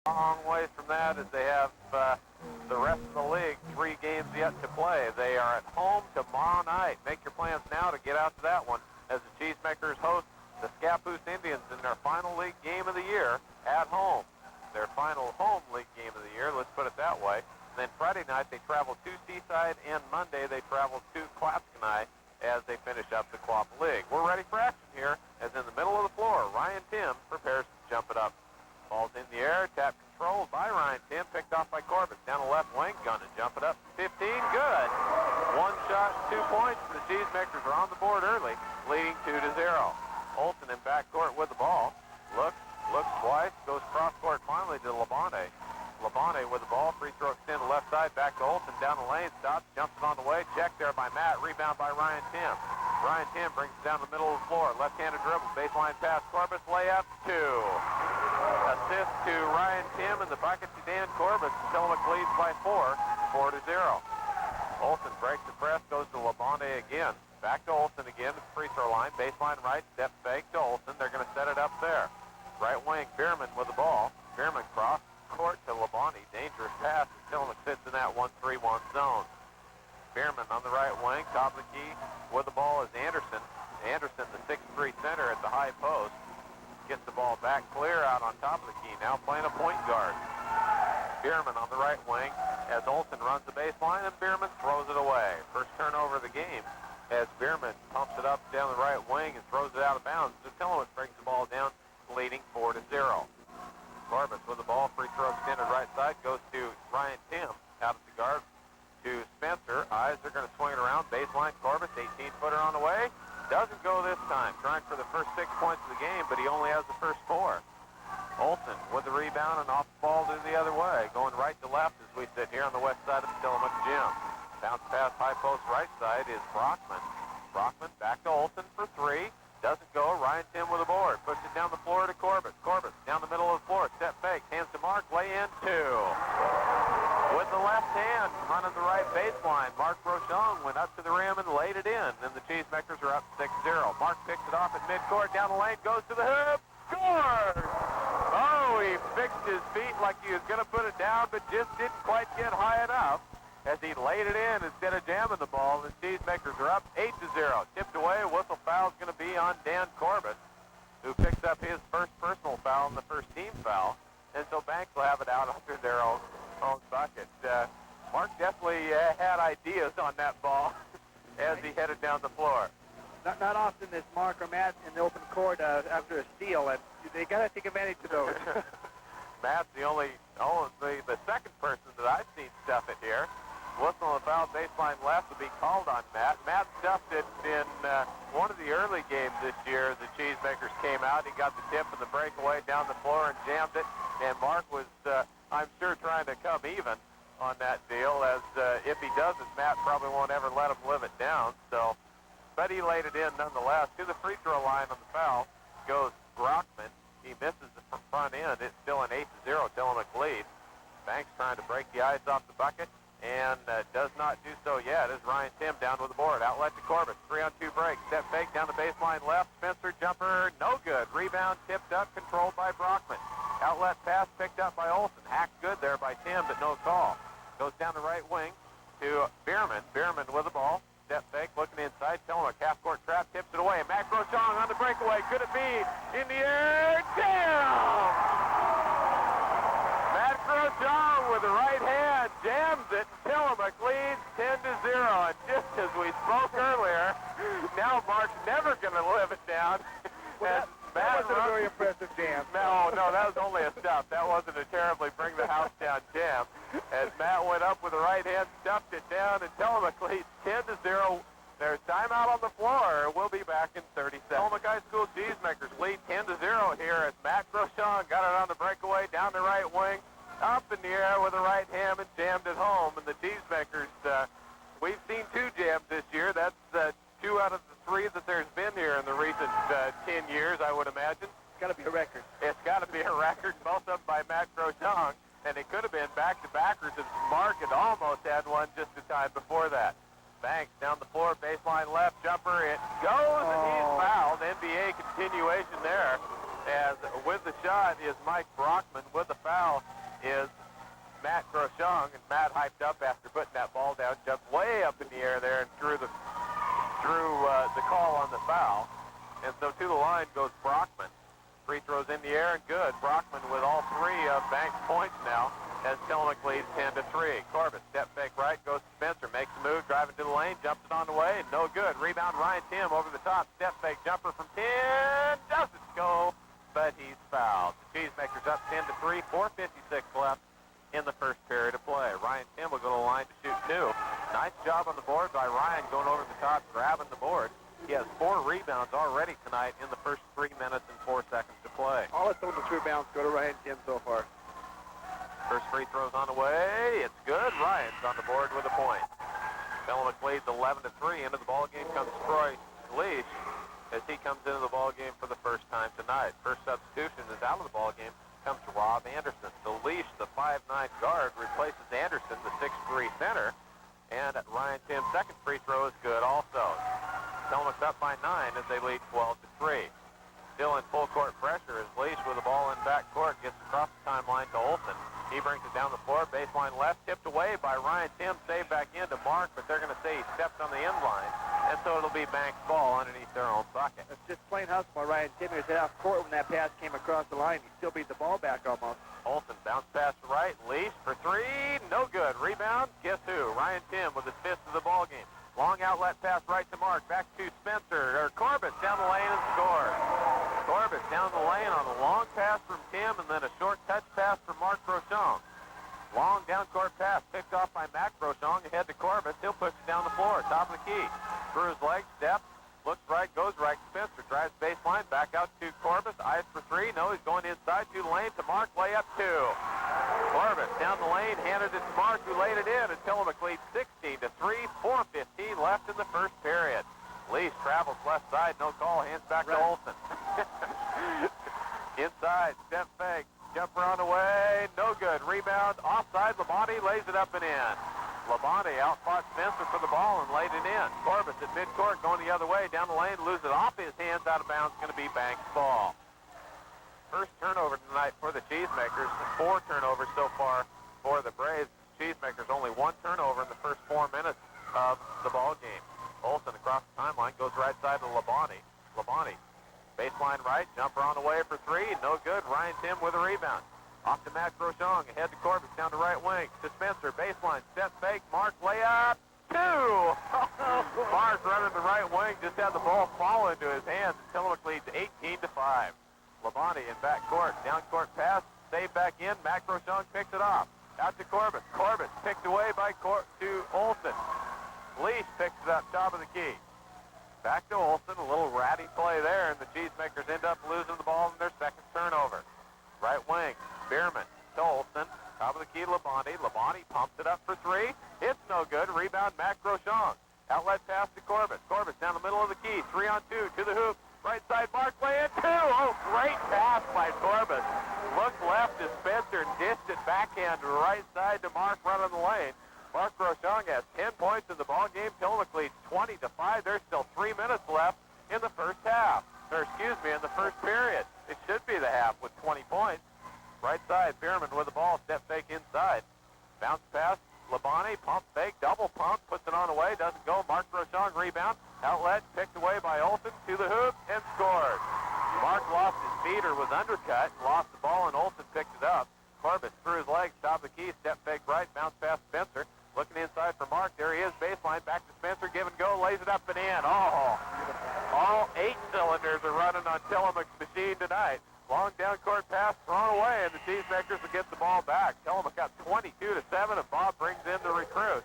long ways from that as they have the rest of the league 3 games yet to play. They are at home tomorrow night. Make your plans now to get out to that one as the Cheesemakers host the Scappoose Indians in their final league game of the year at home. Their final home league game of the year, let's put it that way. And then Friday night they travel to Seaside, and Monday they travel to Clapskanai as they finish up the Quap League. We're ready for action here as in the middle of the floor, Ryan Tim prepares to jump it up. Ball's in the air, tap controlled by Ryan Tim, picked off by Corbett. Down the left wing, gonna jump it up. 15, good. 1 shot, 2 points. The Cheesemakers are on the board early, leading 2-0. Olsen in backcourt with the ball. Looks twice, goes cross court finally to Labonte. Labonte with the ball, free throw extended left side, back to Olsen, down the lane, stops, jumps it on the way, checked there by Matt, rebound by Ryan Tim. Ryan Tim brings it down the middle of the floor, left-handed dribble, baseline pass, Corbett, layup, 2. Assist to Ryan Tim and the bucket to Dan Corbett. Tillamook leads by 4-0. Olsen breaks the press, goes to Labonte again. Back to Olsen again at the free throw line. Baseline right, step fake to Olsen. They're going to set it up there. Right wing, Bierman with the ball. Bierman cross court to Labonte. Dangerous pass. Tillamook sits in that 1-3-1 zone. Bierman on the right wing. Top of the key with the ball is Anderson. Anderson, the 6'3" center at the high post. Gets the ball back clear out on top of the key. Now playing a point guard. Bierman on the right wing as Olsen runs the baseline and Bierman throws it away. First turnover of the game as Bierman pumps it up down the right wing and throws it out of bounds. So Tillamook brings the ball down, leading 4-0. Corbett with the ball, free throw extended right side, goes to Ryan Tim out at the guard to Spencer. Eyes are going to swing it around. Baseline, Corbett, 18-footer on the way. Doesn't go this time. Trying for the first 6 points of the game, but he only has the first 4. Olsen with the rebound and off the ball to the other way. Going right to left as we sit here on the west side of the Tillamook gym. Bounce pass high post right side is Brockman. Brockman back to Olsen for 3. Doesn't go. Ryan Tim with a board. Puts it down the floor to Corbett. Corbett down the middle of the floor. Step fake. Hands to Mark. Lay in 2. With the left hand, running the right baseline, Mark Rochon went up to the rim and laid it in, and the Cheesemakers are up 6-0. Mark picks it off at midcourt, down the lane, goes to the hoop, scores! Oh, he fixed his feet like he was going to put it down, but just didn't quite get high enough as he laid it in instead of jamming the ball. The Cheesemakers are up 8-0. Tipped away, whistle foul is going to be on Dan Corbett, who picks up his first personal foul and the first team foul, and so Banks will have it out under their own bucket. Mark definitely had ideas on that ball as he headed down the floor. Not often is Mark or Matt in the open court after a steal, and they got to take advantage of those. Matt's the second person that I've seen stuff it here. Whistle on the foul, baseline left will be called on Matt. Matt stuffed it in one of the early games this year as the Cheesemakers came out. He got the tip and the breakaway down the floor and jammed it, and Mark was I'm sure trying to come even on that deal, as if he doesn't, Matt probably won't ever let him live it down. So, but he laid it in nonetheless. To the free throw line on the foul goes Brockman. He misses the front end. It's still an 8-0 Tillamook lead. Banks trying to break the ice off the bucket and does not do so yet as Ryan Tim down with the board. Outlet to Corbett. 3-on-2 break. Step fake down the baseline left. Spencer jumper, no good. Rebound tipped up, controlled by Brockman. Outlet pass picked up by Olsen. Hacked good there by Tim, but no call. Goes down the right wing to Bierman. Bierman with the ball. Step fake, looking inside. Tillamook half-court trap, tips it away. Matt Grochong on the breakaway. Could it be? In the air, down! Matt Grochong with the right hand jams it. Tillamook leads 10-0. And just as we spoke earlier, now Mark's never going to live it down. That wasn't a very impressive jam. No, that was only a stuff. That wasn't a terribly bring the house down jam. As Matt went up with the right hand, stuffed it down, and Tillamook leads 10-0. There's timeout on the floor. We'll be back in 30 seconds. Tillamook High School Cheesemakers lead 10-0 here as Matt Grochon got it on the breakaway down the right wing, up in the air with the right hand and jammed it home. And the Cheesemakers, we've seen 2 jams this year. That's 2 out of the 3 that there's been here in the recent 10 years, I would imagine. It's got to be a record. It's got to be a record, both of them by Matt Grochon, and it could have been back-to-backers if Mark had almost had one just the time before that. Banks down the floor, baseline left, jumper, it goes, and he's fouled. NBA continuation there As with the shot is Mike Brockman. With the foul is Matt Groshong. And Matt hyped up after putting that ball down, jumped way up in the air there and drew the call on the foul. And so to the line goes Brockman. Free throws in the air and good. Brockman with all three of Banks' points now as Tillamook leads 10-3. Corbett, step fake right, goes to Spencer, makes the move, driving to the lane, jumps it on the way, no good. Rebound Ryan Tim over the top, step fake jumper from 10, doesn't go, but he's fouled. The Cheesemakers up 10-3, 4:56 left in the first period of play. Ryan Tim will go to the line to shoot two. Nice job on the board by Ryan going over the top, grabbing the board. He has 4 rebounds already tonight in the first 3 minutes and 4 seconds to play. All its total rebounds go to Ryan Tim so far. First free throw's on the way. It's good. Ryan's on the board with a point. Tillamook leads 11-3. Into the ball game comes Troy Leash as he comes into the ball game for the first time tonight. First substitution is out of the ball game. Comes Rob Anderson. So Leash, the 5'9 guard, replaces Anderson, the 6'3 center. And Ryan Tim's second free throw is good also. Tillamook's up by 9 as they lead 12-3. Still in full court pressure as Leash with the ball in back court gets across the timeline to Olsen. He brings it down the floor, baseline left, tipped away by Ryan Tim, saved back into Mark, but they're going to say he stepped on the end line, and so it'll be Banks' ball underneath their own bucket. It's just plain hustle by Ryan Tim. He was half court when that pass came across the line. He still beat the ball back almost. Olsen bounce pass to right, Leash for 3, no good. Rebound, guess who? Ryan Tim with his 5th of the ball game. Long outlet pass right to Mark, back to Corbett down the lane and scores. Corbett down the lane on a long pass from Tim and then a short touch pass from Mark Groshong. Long down court pass picked off by Matt Groshong ahead to Corbett. He'll push it down the floor, top of the key. Through his leg, steps, looks right, goes right. Spencer drives baseline, back out to Corbett. Eyes for 3. No, he's going inside to the lane to Mark. Layup 2. Corbett down the lane, handed it to Mark, who laid it in, and Tillamook leads 16-3. 4:15 left in the first period. Leash travels left side, no call. Hands back to Olsen. Inside, step fake, jumper on the way, no good. Rebound, offside. Labonte lays it up and in. Labonte outfought Spencer for the ball and laid it in. Corbett's at midcourt going the other way, down the lane, loses it off his hands, out of bounds, going to be Banks' ball. First turnover tonight for the Cheesemakers, 4 turnovers so far for the Braves. Cheesemakers only 1 turnover in the first 4 minutes of the ball game. Olsen across the timeline, goes right side to Labonte. Labonte, baseline right, jumper on the way for 3, no good. Ryan Tim with a rebound. Off to Matt Groshong, ahead to Corbett, down the right wing. To Spencer, baseline, step fake, Mark layup, 2! Mark running the right wing, just had the ball fall into his hands. Tillamook leads 18-5. Labonte in back court, down court pass, saved back in. Matt Groshong picks it off. Out to Corbett. Corbett picked away by to Olsen. Leash picks it up, top of the key. Back to Olsen, a little ratty play there, and the Cheesemakers end up losing the ball in their second turnover. Right wing, Bierman to Olsen, top of the key, Labonte. Labonte pumps it up for 3. It's no good. Rebound, Matt Groshong. Outlet pass to Corbett. Corbett down the middle of the key, 3-on-2 to the hoop. Right side, Mark lay in 2. Oh, great pass by Corbett. Looked left to Spencer and dished it backhand to right side to Mark running the lane. Mark Groshong has 10 points in the ball game. Tillamook leads 20-5. There's still 3 minutes left in the first half. In the first period. It should be the half with 20 points. Right side, Bierman with the ball. Step fake inside. Bounce pass, Labonte, pump fake, double pump, puts it on away, doesn't go. Mark Groshong rebound. Outlet picked away by Olsen to the hoop and scored. Mark lost his feet or was undercut, lost the ball, and Olsen picked it up. Corbett through his legs, top of the key, step fake right, bounce past Spencer. Looking inside for Mark. There he is, baseline, back to Spencer, give and go, lays it up and in. Oh, all 8 cylinders are running on Tillamook's machine tonight. Long down court pass thrown away, and the Cheesemakers will get the ball back. Tillamook up 22-7, and Bob brings in the recruit.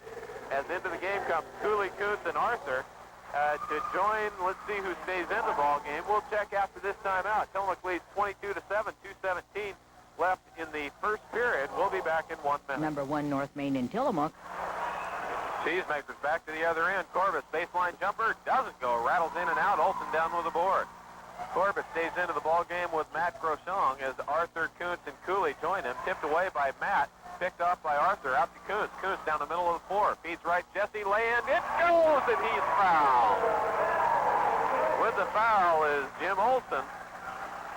As into the game comes Cooley, Kuntz, and Arthur to join. Let's see who stays in the ball game. We'll check after this timeout. Tillamook leads 22-7, 2:17 left in the first period. We'll be back in 1 minute. Number 1 North Main in Tillamook. Cheesemakers back to the other end. Corbett, baseline jumper, doesn't go. Rattles in and out. Olsen down with the board. Corbett stays into the ball game with Matt Groshong as Arthur, Kuntz, and Cooley join him. Tipped away by Matt. Picked off by Arthur. Out to Kuntz. Kuntz down the middle of the floor. Feeds right. Jesse Land. It goes, and he's fouled. With the foul is Jim Olsen.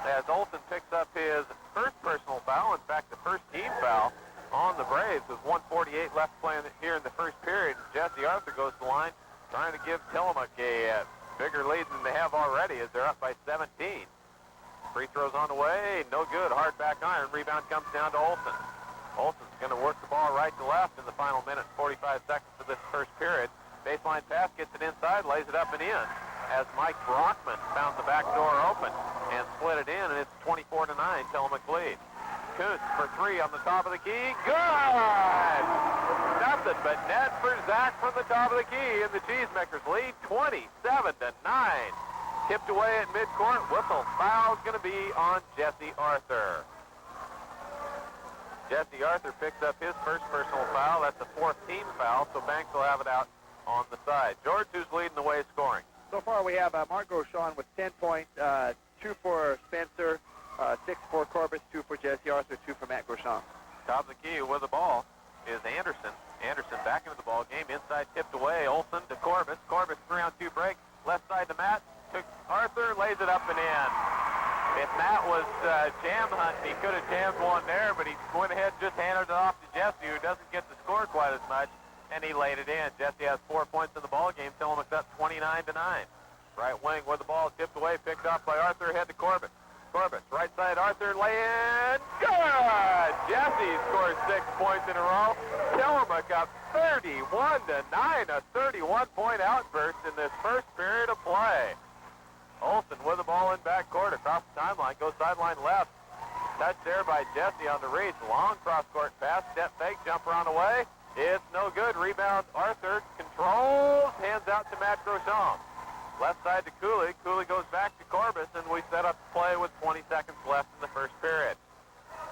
as Olsen picks up his first personal foul. In fact, the first team foul on the Braves with 1:48 left playing here in the first period. Jesse Arthur goes to the line, trying to give Tillamook a bigger lead than they have already as they're up by 17. Free throws on the way, no good. Hard back iron. Rebound comes down to Olsen. Olsen's going to work the ball right to left in the final minute, 45 seconds of this first period. Baseline pass, gets it inside, lays it up and in, as Mike Brockman found the back door open and split it in, and it's 24-9, Tillamook lead. Kuntz for three on the top of the key. Good! Nothing but net for Zach from the top of the key, and the Cheesemakers lead 27-9. Tipped away at midcourt. Whistle. Foul's going to be on Jesse Arthur. Jesse Arthur picks up his first personal foul. That's the fourth team foul, so Banks will have it out on the side. George, who's leading the way scoring? So far we have Mark Gauchon with 10 points, 2 for Spencer, 6 for Corbett, 2 for Jesse Arthur, 2 for Matt Gauchon. Top of the key with the ball is Anderson. Anderson back into the ball game. Inside tipped away. Olsen to Corbett. Corbett 3-on-2 break. Left side to Matt. To Arthur. Lays it up and in. If Matt was jam hunting, he could have jammed one there, but he went ahead and just handed it off to Jesse, who doesn't get to score quite as much, and he laid it in. Jesse has 4 points in the ball game. Tillamook's up 29-9. Right wing with the ball tipped away, picked up by Arthur. Head to Corbett. Corbett, right side, Arthur, lay-in, good! Jesse scores 6 points in a row. Tillamook up 31-9, a 31-point outburst in this first period of play. Olsen with the ball in backcourt across the timeline, goes sideline left. Touch there by Jesse on the reach. Long cross-court pass, step fake, jumper on the way. It's no good. Rebound, Arthur controls, hands out to Matt Gauchon. Left side to Cooley. Cooley goes back to Corbus, and we set up the play with 20 seconds left in the first period.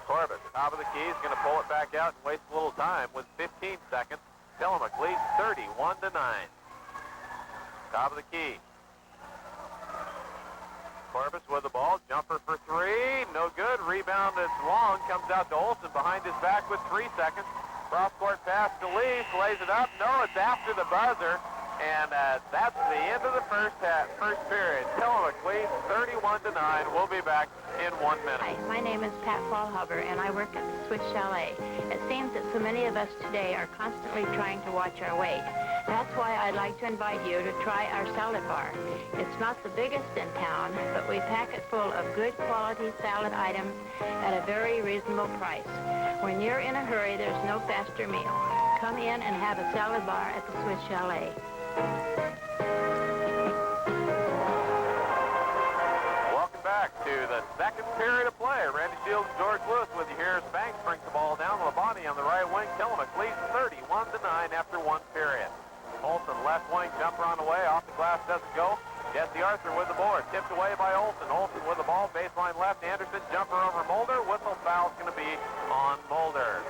Corbus, top of the key, is going to pull it back out and waste a little time with 15 seconds. Tillamook leads 31-9. Top of the key. Corbus with the ball. Jumper for three. No good. Rebound is long. Comes out to Olsen behind his back with 3 seconds. Cross-court pass to Leaf. Lays it up. No, it's after the buzzer. And that's the end of the first period. Tillamook leads 31-9. We'll be back in 1 minute. Hi, my name is Pat Fallhaber, and I work at the Swiss Chalet. It seems that so many of us today are constantly trying to watch our weight. That's why I'd like to invite you to try our salad bar. It's not the biggest in town, but we pack it full of good quality salad items at a very reasonable price. When you're in a hurry, there's no faster meal. Come in and have a salad bar at the Swiss Chalet. Welcome back to the second period of play. Randy Shields and George Lewis with you here as Banks brings the ball down. Labonte on the right wing. Tillamook leads 31-9 after 1 period. Olsen left wing, jumper on the way. Off the glass, doesn't go. Jesse Arthur with the board. Tipped away by Olsen. Olsen with the ball. Baseline left. Anderson, jumper over Mulder. Whistle foul's going to be on Mulder.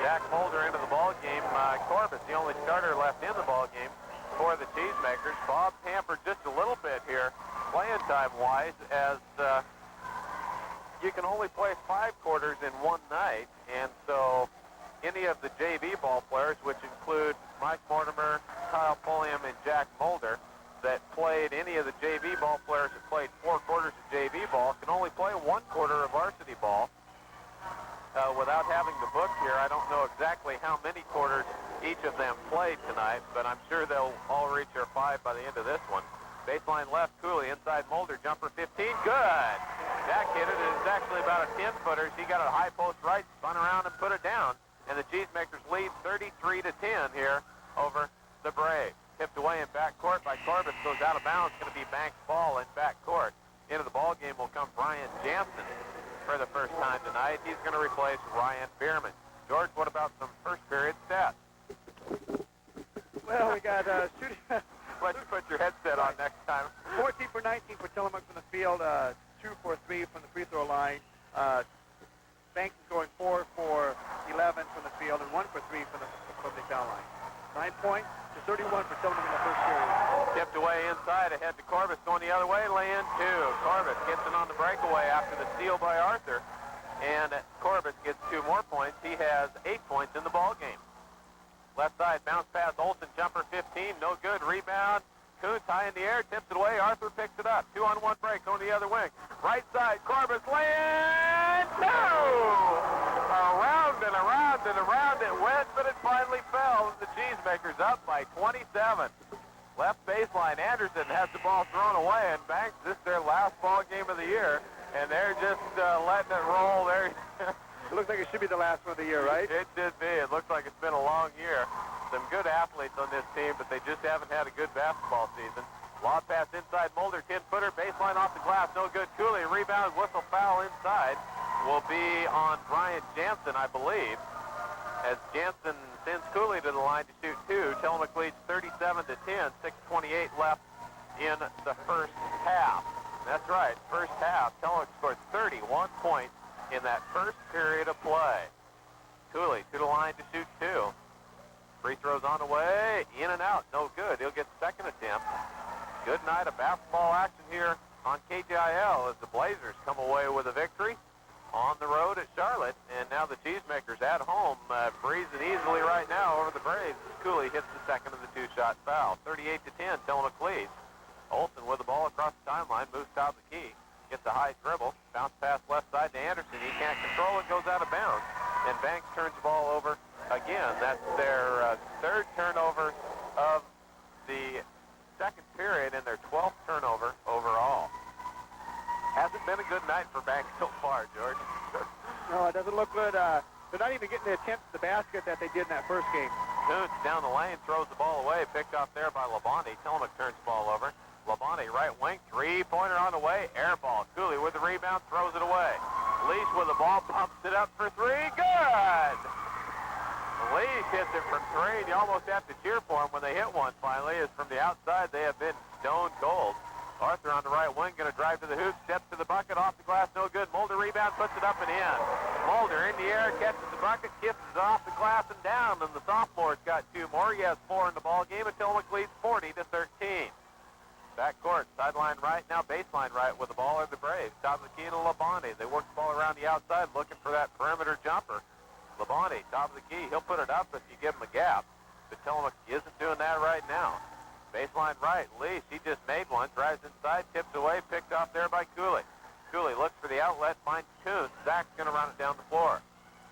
Jack Mulder into the ball game. Corbus, the only starter left in the ball game for the Cheesemakers. Bob hampered just a little bit here, playing time-wise, as you can only play 5 quarters in one night, and so any of the JV ball players, which include Mike Mortimer, Kyle Pulliam, and Jack Mulder, that played any of the JV ball players that played 4 quarters of JV ball, can only play 1 quarter of varsity ball. Without having the book here, I don't know exactly how many quarters each of them played tonight, but I'm sure they'll all reach their 5 by the end of this one. Baseline left, Cooley, inside Mulder, jumper 15, good! Jack hit it, it's actually about a 10-footer. He got a high post right, spun around and put it down, and the Cheesemakers lead 33-10 here over the Braves. Tipped away in backcourt by Corbett, goes out of bounds, going to be Banks' ball in backcourt. Into the ball game will come Brian Jansen for the first time tonight. He's going to replace Ryan Bierman. George, what about some first period stats? Well, we got shooting. Let you put your headset on next time. 14 for 19 for Tillamook from the field, 2 for 3 from the free throw line. Banks is going 4 for 11 from the field and 1 for 3 from the foul line. 9 points to 31 for Tillamook in the first period. Tipped away inside, ahead to Corbus, going the other way, lay in 2. Corbus gets it on the breakaway after the steal by Arthur, and Corbus gets 2 more points. He has 8 points in the ball game. Left side, bounce pass, Olsen, jumper 15, no good. Rebound, Kuntz high in the air, tips it away. Arthur picks it up. 2-on-1 break on the other wing. Right side, Corbus land. No! Around and around and around it went, but it finally fell. And the Cheesemakers up by 27. Left baseline, Anderson has the ball thrown away, and Banks, this is their last ball game of the year, and they're just letting it roll there. It looks like it should be the last one of the year, right? It did be. It looks like it's been a long year. Some good athletes on this team, but they just haven't had a good basketball season. Lob pass inside Mulder, 10-footer, baseline off the glass, no good. Cooley, rebound, whistle, foul inside. Will be on Brian Jansen, I believe, as Jansen sends Cooley to the line to shoot two. Tillamook leads 37-10, 6:28 left in the first half. That's right, first half. Tillamook scored 31 points in that first period of play. Cooley to the line to shoot two. Free throws on the way, in and out, no good. He'll get second attempt. Good night of basketball action here on KJIL as the Blazers come away with a victory on the road at Charlotte. And now the Cheesemakers at home breezing easily right now over the Braves as Cooley hits the second of the two-shot foul. 38-10, Tillamook leads. Olsen with the ball across the timeline, moves top of the key, gets a high dribble, bounce pass left side to Anderson. He can't control it, goes out of bounds. And Banks turns the ball over again. That's their third turnover of the second period and their 12th turnover overall. Hasn't been a good night for Banks so far, George. No, it doesn't look good. They're not even getting the attempt at the basket that they did in that first game. Kuntz down the lane, throws the ball away, picked off there by Labonte. Tillamook turns the ball over. Labonte, right wing, three-pointer on the way, air ball. Cooley with the rebound, throws it away. Leash with the ball, pumps it up for three, good! Leash hits it from three, and you almost have to cheer for him when they hit one finally, as from the outside they have been stone cold. Arthur on the right wing, going to drive to the hoop, steps to the bucket, off the glass, no good. Mulder rebound, puts it up and in. Mulder in the air, catches the bucket, tips it off the glass and down, and the sophomore's got two more. He has four in the ball game, and Tillamook leads 40-13. Back court, sideline right, now baseline right with the ball are the Braves. Top of the key to Labonte. They work the ball around the outside looking for that perimeter jumper. Labonte, top of the key, he'll put it up if you give him a gap. But Tillamook isn't doing that right now. Baseline right, Leash, he just made one, drives inside, tips away, picked off there by Cooley. Cooley looks for the outlet, finds Kuntz. Zach's going to run it down the floor.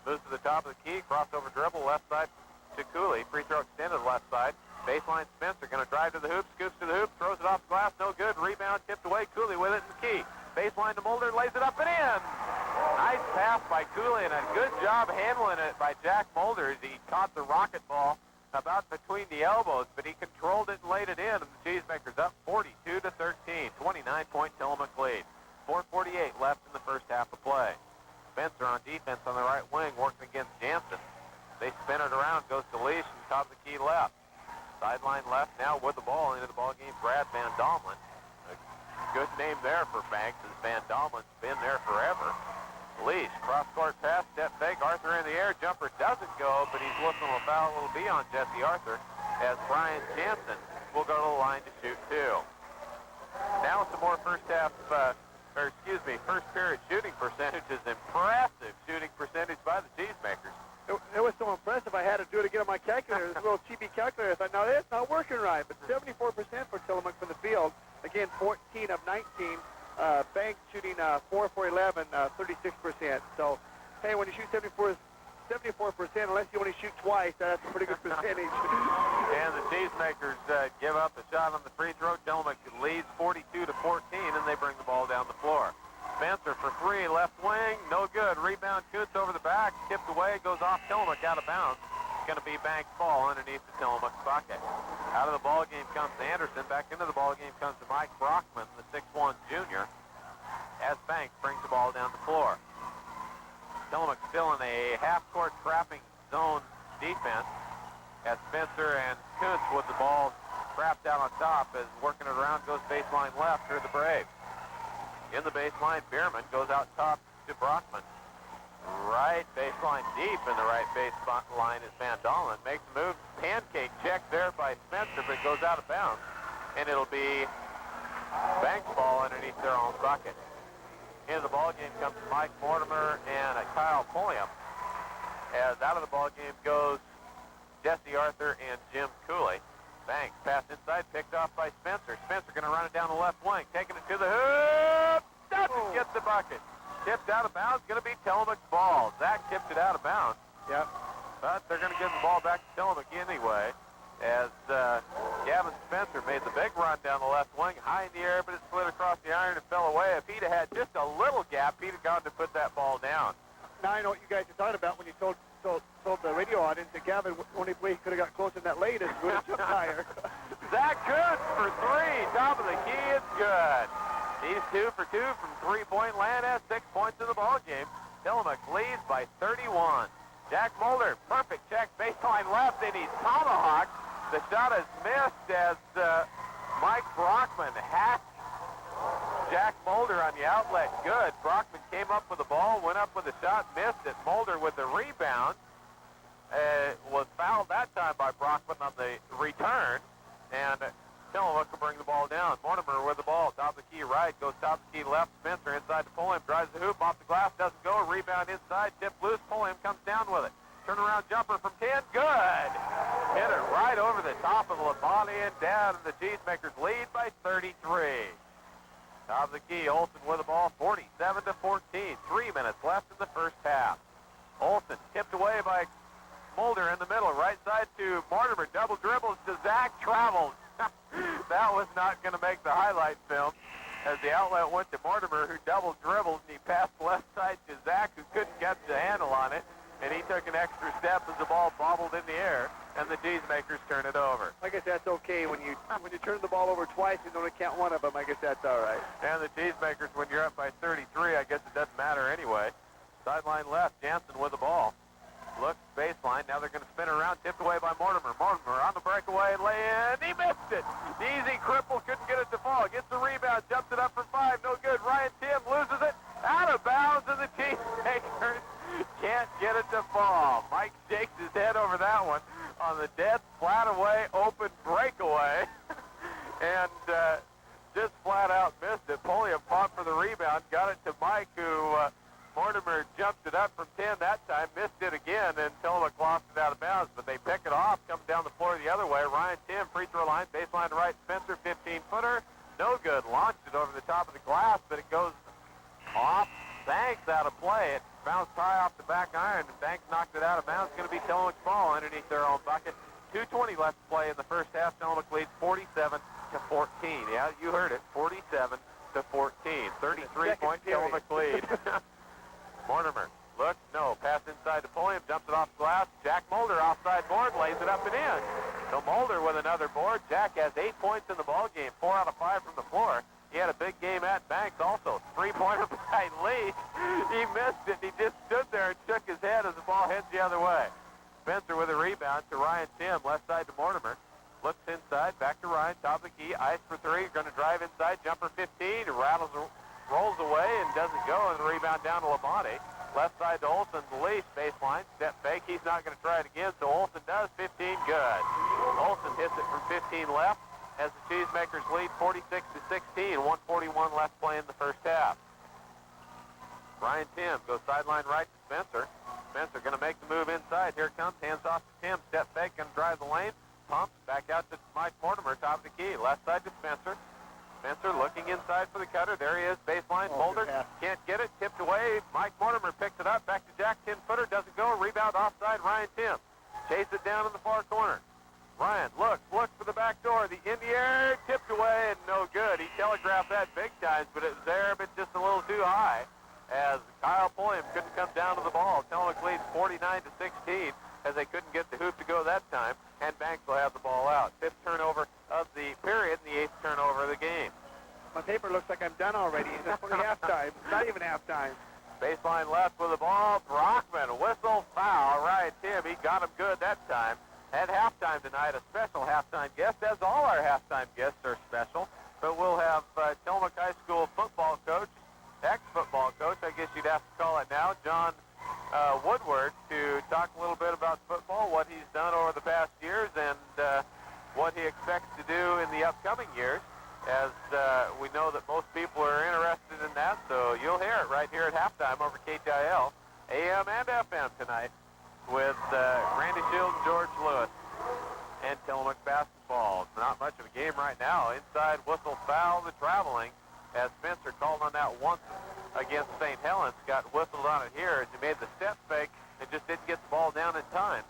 Moves to the top of the key, crossover dribble, left side to Cooley. Free throw extended left side. Baseline Spencer going to drive to the hoop, scoops to the hoop, throws it off the glass, no good. Rebound tipped away, Cooley with it in the key. Baseline to Mulder, lays it up and in. Nice pass by Cooley and a good job handling it by Jack Mulder as he caught the rocket ball about between the elbows, but he controlled it and laid it in, and the Cheesemakers up 42-13, 29-point Tillamook lead. 4:48 left in the first half of play. Spencer on defense on the right wing, working against Jansen. They spin it around, goes to Leash, and top of the key left. Sideline left now with the ball into the ball game, Brad Van Domlin. A good name there for Banks, as Van Domlin's been there forever. Leash, cross-court pass, step fake, Arthur in the air, jumper doesn't go, but he's looking a foul. It'll be on Jesse Arthur, as Brian Jansen will go to the line to shoot two. Now some more first period shooting percentages. Impressive shooting percentage by the Cheesemakers. It was so impressive, I had to do it again on my calculator. This little cheapy calculator. I thought, no, it's not working right. But 74% for Tillamook from the field. Again, 14 of 19. Banks shooting 4 for 11, 36%. So, hey, when you shoot 74%, unless you only shoot twice, that's a pretty good percentage. And the Cheesemakers give up a shot on the free throw. Tillamook leads 42-14, and they bring the ball down the floor. Spencer for three, left wing, no good. Rebound, Kuntz over the back, tipped away, goes off Tillamook, out of bounds. It's going to be Banks' ball underneath the Tillamook bucket. Out of the ball game comes Anderson. Back into the ball game comes Mike Brockman, the 6'1 junior, as Banks brings the ball down the floor. Tillamook still in a half-court trapping zone defense as Spencer and Kuntz with the ball trapped out on top as working it around goes baseline left for the Braves. In the baseline, Bierman goes out top to Brockman. Right baseline deep in the right baseline is Van Dolen. Makes a move, pancake check there by Spencer, but goes out of bounds. And it'll be Banks' ball underneath their own bucket. Into the ball game comes Mike Mortimer and Kyle Pulliam. As out of the ball game goes Jesse Arthur and Jim Cooley. Banks, pass inside, picked off by Spencer. Spencer going to run it down the left wing, taking it to the hoop. Doesn't get the bucket. Tipped out of bounds, going to be Tillamook's ball. Zach tipped it out of bounds. Yep. But they're going to give the ball back to Tillamook anyway, as Gavin Spencer made the big run down the left wing, high in the air, but it slid across the iron and fell away. If he'd have had just a little gap, he'd have gone to put that ball down. Now I know what you guys are talking about when you told the radio audience that Gavin, only way he could have got close in that lane is would have jumped higher. Zach Kuntz for three. Top of the key is good. He's 2 for 2 from three-point land, has 6 points in the ball game. Tillamook leads by 31. Jack Mulder, perfect check, baseline left, and he's tomahawked. The shot is missed as Mike Brockman hacked Jack Mulder on the outlet. Good. Brockman came up with the ball, went up with a shot, missed it. Mulder with the rebound. Was fouled that time by Brockman on the return, and Tillamook will bring the ball down. Mortimer with the ball, top of the key right, goes top of the key left. Spencer inside to pull him, drives the hoop, off the glass, doesn't go. Rebound inside, tip loose, pull him, comes down with it. Turnaround jumper from 10, good. Hit it right over the top of Labonte and down, and the Cheesemakers lead by 33. Top of the key, Olsen with the ball, 47 to 14. 3 minutes left in the first half. Olsen tipped away by Mulder in the middle, right side to Mortimer, double dribbles to Zach, travels. That was not going to make the highlight film, as the outlet went to Mortimer, who double dribbles, and he passed left side to Zach, who couldn't get the handle on it, and he took an extra step as the ball bobbled in the air, and the Cheesemakers turn it over. I guess that's okay. When you turn the ball over twice and only count one of them, I guess that's all right. And the Cheesemakers, when you're up by 33, I guess it doesn't matter anyway. Sideline left, Jansen with the ball. Looks baseline. Now they're going to spin around. Tipped away by Mortimer. Mortimer on the breakaway. Lay-in. He missed it. The easy cripple couldn't get it to fall. Gets the rebound. Jumps it up for 5. No good. Ryan Tim loses it. Out of bounds, and the Cheesemakers can't get it to fall. Mike shakes his head over that one on the dead flat away open breakaway. And just flat out missed it. Polium fought for the rebound. Got it to Mike, who... Mortimer jumped it up from 10 that time, missed it again, and Tillamook lost it out of bounds, but they pick it off, comes down the floor the other way. Ryan Tim, free throw line, baseline to right, Spencer, 15-footer, no good. Launched it over the top of the glass, but it goes off. Banks out of play. It bounced high off the back iron, and Banks knocked it out of bounds. It's going to be Tillamook's ball underneath their own bucket. 2:20 left to play in the first half. Tillamook leads 47 to 14. Yeah, you heard it, 47 to 14. 33-point Tillamook lead. Mortimer, look, no, pass inside to Polium, dumps it off the glass. Jack Mulder, offside board, lays it up and in. So Mulder with another board. Jack has 8 points in the ball game, 4 out of 5 from the floor. He had a big game at Banks also. 3-pointer by Lee. He missed it. He just stood there and shook his head as the ball heads the other way. Spencer with a rebound to Ryan Tim, left side to Mortimer. Looks inside, back to Ryan, top of the key, ice for 3. Going to drive inside, jumper 15, rolls away and doesn't go, and the rebound down to Labonte. Left side to Olsen, the leash, baseline, step fake. He's not going to try it again, so Olsen does. 15, good. Olsen hits it from 15 left as the Cheesemakers lead 46 to 16. 1:41 left play in the first half. Ryan Tim goes sideline right to Spencer. Spencer going to make the move inside. Here it comes, hands off to Tim. Step fake, going to drive the lane. Pumps back out to Mike Mortimer, top of the key. Left side to Spencer. Spencer looking inside for the cutter. There he is, baseline. Mulder can't get it. Tipped away. Mike Mortimer picks it up. Back to Jack, 10-footer. Doesn't go. Rebound offside. Ryan Tim. Chase it down in the far corner. Ryan looks for the back door. The in the air, tipped away, and no good. He telegraphed that big times, but it was there, but just a little too high, as Kyle Polium couldn't come down to the ball. Tillamook leads 49 to 16, as they couldn't get the hoop to go that time, and Banks will have the ball out. 5th turnover of the period, and the 8th turnover of the game. My paper looks like I'm done already. It's only halftime. It's not even halftime. Baseline left with the ball. Brockman, whistle, foul. Ryan Tim, he got him good that time. At halftime tonight, a special halftime guest, as all our halftime guests are special. But we'll have Tillamook High School football coach, ex-football coach, I guess you'd have to call it now, John Woodward, to talk a little bit about football, what he's done over the past years, and what he expects to do in the upcoming years, as we know that most people are interested in that. So you'll hear it right here at halftime over KTIL, AM and FM tonight, with Randy Shields, George Lewis, and Tillamook basketball. not much of a game right now. Inside whistle foul, the traveling, as Spencer called on that once against St. Helens, got whistled on it here as he made the step fake and just didn't get the ball down in time.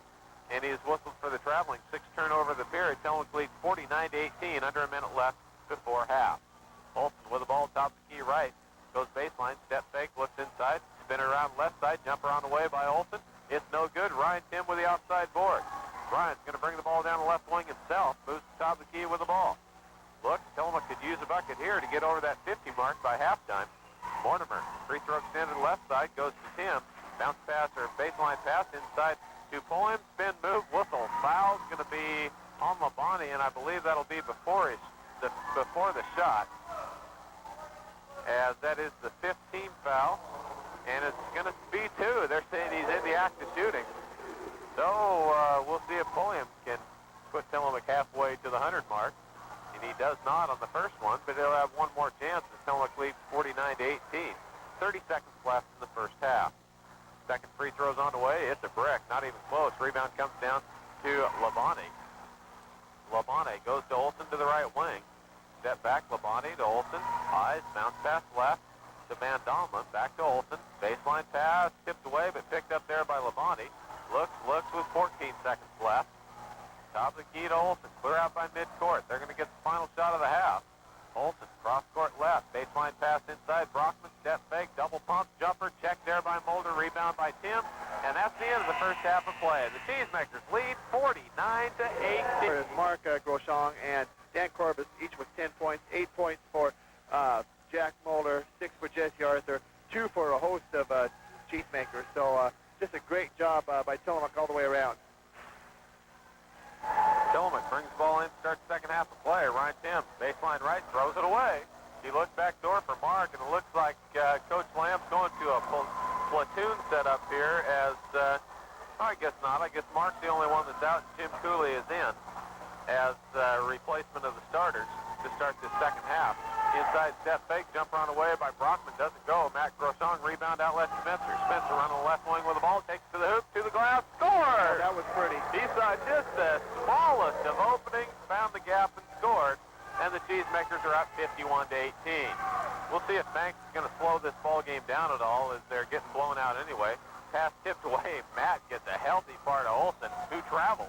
And he is whistled for the traveling. 6 turnover of the period. Tillamook leads 49-18, under a minute left before half. Olsen with the ball, top of the key right. Goes baseline, step fake, looks inside, spinner around left side, jumper on the way by Olsen. It's no good. Ryan Tim with the outside board. Ryan's going to bring the ball down the left wing himself. Moves to top of the key with the ball. Look, Tillamook could use a bucket here to get over that 50 mark by halftime. Mortimer, free throw extended left side, goes to Tim. Bounce pass or baseline pass inside to Poem. Spin move, whistle. Foul's going to be on Labonte, and I believe that'll be before the shot, as that is the 15th foul, and it's going to be 2. They're saying he's in the act of shooting. So we'll see if Poem can put Tillamook halfway to the 100 mark. And he does not on the first one, but he'll have one more chance as Tillamook leads 49-18. 30 seconds left in the first half. Second free throw's on the way. It's a brick, not even close. Rebound comes down to Labonte. Labonte goes to Olsen to the right wing. Step back, Labonte to Olsen. Eyes, bounce pass left to Van Donlin. Back to Olsen. Baseline pass, tipped away, but picked up there by Labonte. Looks with 14 seconds left. Top of the key to Olsen. Clear out by midcourt. They're going to get the final shot of the half. Olsen, cross court left. Baseline pass inside. Brockman, step fake, double pump, jumper. Checked there by Mulder. Rebound by Tim. And that's the end of the first half of play. The Cheesemakers lead 49-18. There's Mark Groshong and Dan Corbis, each with 10 points. 8 points for Jack Mulder, 6 for Jesse Arthur, 2 for a host of Cheesemakers. So just a great job by Tillamook all the way around. Tillamook brings the ball in, starts second half of play. Ryan Tim, baseline right, throws it away. He looks back door for Mark, and it looks like Coach Lamb's going to a platoon setup here as, I guess not. I guess Mark's the only one that's out, and Tim Cooley is in as replacement of the starters to start this second half. Inside step fake, jumper on the way by Brockman, doesn't go. Matt Groshong, rebound outlet to Spencer. Spencer running the left wing with the ball, takes to the hoop, to the glass, scores! Oh, that was pretty. He saw just the smallest of openings, found the gap and scored, and the Cheesemakers are up 51-18. We'll see if Banks is going to slow this ball game down at all as they're getting blown out anyway. Pass tipped away. Matt gets a healthy part of Olsen, who travels.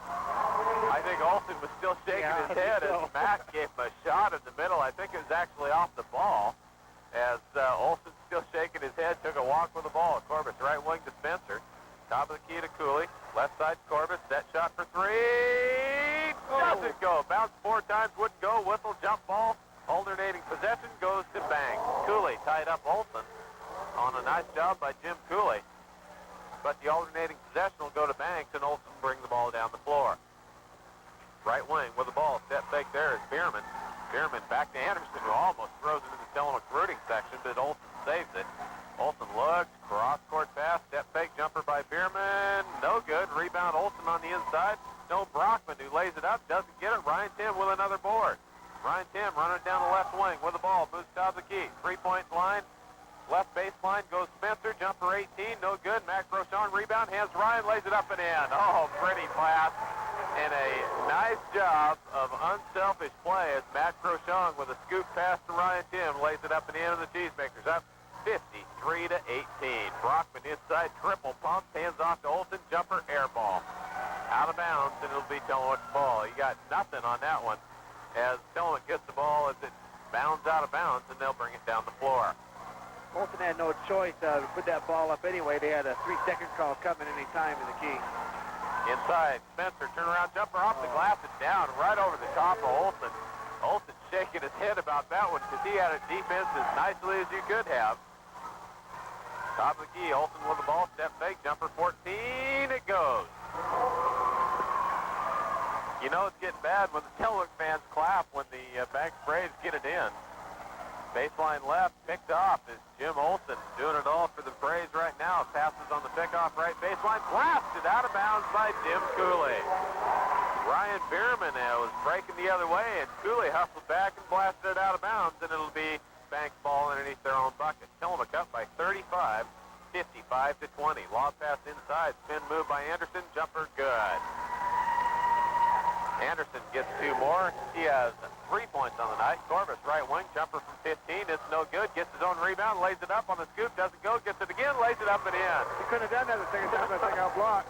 I think Olsen was still shaking his head as Matt gave him a shot in the middle. I think it was actually off the ball as Olsen's still shaking his head, took a walk with the ball. Corbis right wing to Spencer. Top of the key to Cooley. Left side Corbis. Set shot for 3. Doesn't go. Bounced 4 times. Wouldn't go. Whistle, jump ball. Alternating possession goes to Banks. Cooley tied up Olsen on a nice job by Jim Cooley. But the alternating possession will go to Banks, and Olsen will bring the ball down the floor. Right wing with the ball. Step fake there is Bierman. Bierman back to Anderson, who almost throws it into Tillamook's rooting section, but Olsen saves it. Olsen looks, cross-court pass, step fake jumper by Bierman. No good. Rebound Olsen on the inside. No Brockman, who lays it up, doesn't get it. Ryan Tim with another board. Ryan Tim running down the left wing with the ball. Moves top of the key. 3-point line. Left baseline goes Spencer, jumper 18, no good. Matt Groshong, rebound, hands Ryan, lays it up and in. Oh, pretty pass. And a nice job of unselfish play as Matt Groshong with a scoop pass to Ryan Tim lays it up and in, and the Cheesemakers up 53-18. Brockman inside, triple pump, hands off to Olsen, jumper, air ball. Out of bounds, and it'll be Tillamook's ball. You got nothing on that one as Tillamook gets the ball as it bounds out of bounds, and they'll bring it down the floor. Olsen had no choice to put that ball up anyway. They had a 3-second call coming any time in the key. Inside, Spencer, turnaround jumper off the glass and down right over the top of Olsen. Olsen shaking his head about that one because he had a defense as nicely as you could have. Top of the key, Olsen with the ball, step fake, jumper 14, it goes. You know it's getting bad when the Tillamook fans clap when the Banks Braves get it in. Baseline left, picked off is Jim Olsen doing it all for the Braves right now. Passes on the pickoff right baseline, blasted out of bounds by Jim Cooley. Ryan Bierman was breaking the other way, and Cooley hustled back and blasted it out of bounds, and it'll be Banks ball underneath their own bucket. Tillamook up by 35, 55-20. Lob pass inside, spin move by Anderson, jumper good. Anderson gets 2 more. He has 3 points on the night. Corbus, right wing, jumper from 15. It's no good. Gets his own rebound, lays it up on the scoop. Doesn't go. Gets it again, lays it up and in. He couldn't have done that the second time. I think I'll block.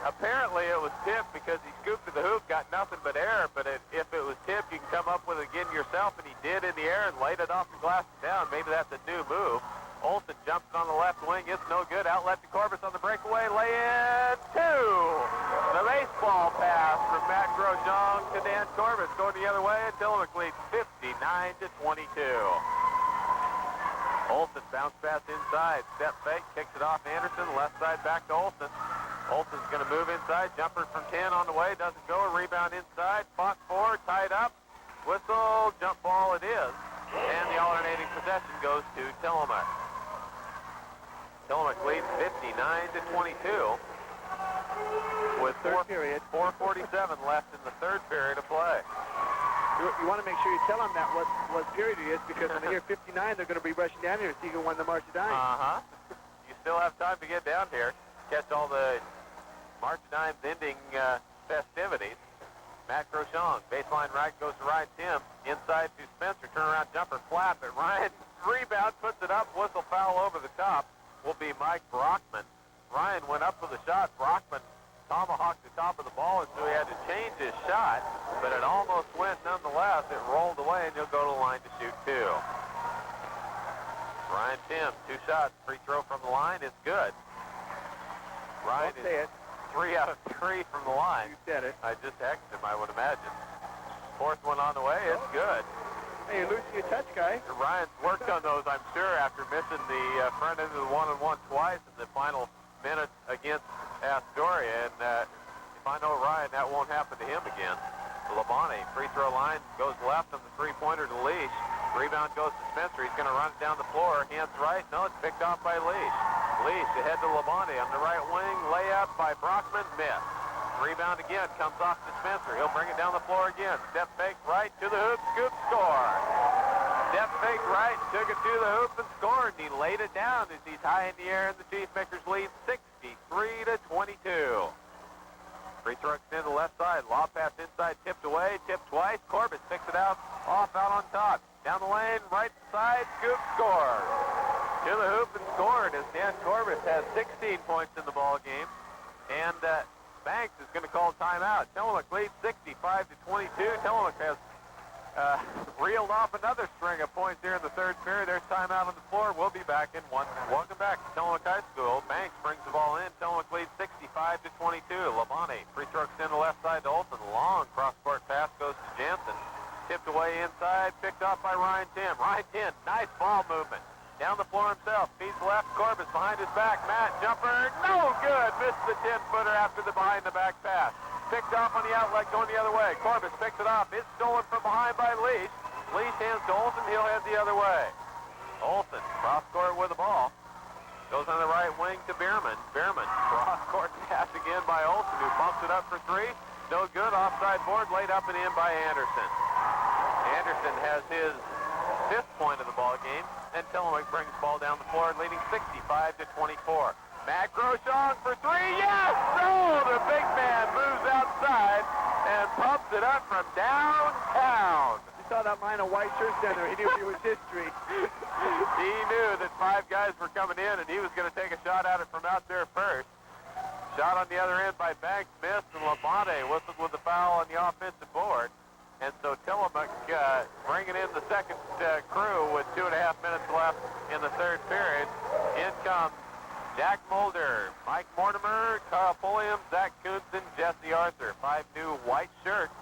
Apparently it was tipped because he scooped to the hoop, got nothing but air, but if it was tipped, you can come up with it again yourself, and he did in the air and laid it off the glass and down. Maybe that's a new move. Olsen jumps on the left wing. It's no good. Outlet to Corbus on the breakaway. Lay-in 2. The baseball pass from Matt Grosjean to Dan Corbus going the other way, and Tillamook leads 59-22. Olsen bounce pass inside. Step fake, kicks it off Anderson. Left side back to Olsen. Olsen's going to move inside. Jumper from 10 on the way. Doesn't go. A rebound inside. Fought for. Tied up. Whistle. Jump ball it is. And the alternating possession goes to Tillamook. Tillamook leads 59-22 with 4:47 left in the third period of play. You want to make sure you tell them that what period it is, because when they hear 59, they're going to be rushing down here to see who won the March of Dimes. You still have time to get down here, catch all the March of Dimes ending festivities. Matt Grosjean, baseline right, goes to Ryan Tim. Inside to Spencer, turnaround jumper, flap it. Ryan rebound, puts it up, whistle foul over the top. Will be Mike Brockman. Ryan went up for the shot. Brockman tomahawked the top of the ball, and so he had to change his shot, but it almost went nonetheless. It rolled away, and he'll go to the line to shoot 2. Ryan Tim, 2 shots, free throw from the line. It's good. Ryan is 3 out of 3 from the line. You said it. I just texted him, I would imagine. 4th one on the way. It's good. Hey, you're losing your touch, guy. Ryan's worked on those, I'm sure, after missing the front end of the one-on-one twice in the final minutes against Astoria. And if I know Ryan, that won't happen to him again. Labonte, free throw line, goes left on the three-pointer to Leash. Rebound goes to Spencer. He's going to run it down the floor. Hands right. No, it's picked off by Leash. Leash ahead to Labonte on the right wing. Layup by Brockman. Miss. Rebound again. Comes off to Spencer. He'll bring it down the floor again. Step fake right to the hoop. Scoop. Score. Step fake right. Took it to the hoop and scored. And he laid it down as he's high in the air, and the Cheesemakers lead 63-22. Free throw extended to the left side. Lob pass inside. Tipped away. Tipped twice. Corbett picks it out. Off out on top. Down the lane. Right side. Scoop. Score. To the hoop and scored as Dan Corbett has 16 points in the ball game. And Banks is going to call timeout. Tillamook leads 65-22. Tillamook has reeled off another string of points here in the third period. There's timeout on the floor. We'll be back in 1 minute. Welcome back to Tillamook High School. Banks brings the ball in. Tillamook leads 65-22. Labonte, free throw extend to the left side to Olsen. Long cross-court pass goes to Jansen. Tipped away inside. Picked off by Ryan Tim. Ryan Tim, nice ball movement. Down the floor himself. Feeds left. Corbus behind his back. Matt, jumper. No good. Missed the 10-footer after the behind-the-back pass. Picked off on the outlet going the other way. Corbus picks it off. It's stolen from behind by Leash. Leash hands to Olsen. He'll head the other way. Olsen, cross-court with the ball. Goes on the right wing to Bierman. Bierman, cross-court pass again by Olsen, who bumps it up for 3. No good. Offside board. Laid up and in by Anderson. Anderson has his 5th point of the ball game. And Tillamook brings the ball down the floor, leading 65-24. Matt Grosjean for 3. Yes! Oh, the big man moves outside and pumps it up from downtown. You saw that line of white shirts down there. He knew it was history. He knew that 5 guys were coming in, and he was going to take a shot at it from out there first. Shot on the other end by Banks, missed, and Labonte whistled with the foul on the offensive board. And so Tillamook bringing in the second crew with 2.5 minutes left in the third period. In comes Jack Mulder, Mike Mortimer, Carl Pulliam, Zach Kuhnsen, Jesse Arthur. 5 new white shirts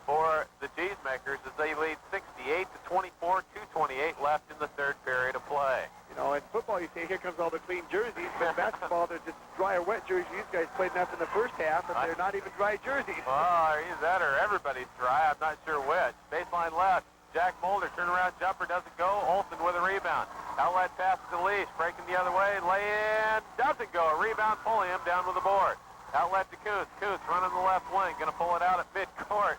for the Cheesemakers as they lead 68-24, 2:28 left in the third period of play. You know, in football you say, here comes all the clean jerseys. But in basketball, they're just dry or wet jerseys. These guys played enough in the first half, and they're not even dry jerseys. Oh, either that or everybody's dry. I'm not sure which. Baseline left. Jack Mulder, turnaround jumper, doesn't go. Olsen with a rebound. Outlet pass to Leash, breaking the other way. Lay-in, doesn't go. A rebound, Pulliam down with the board. Outlet to Kuntz. Kuntz running the left wing. Going to pull it out at midcourt.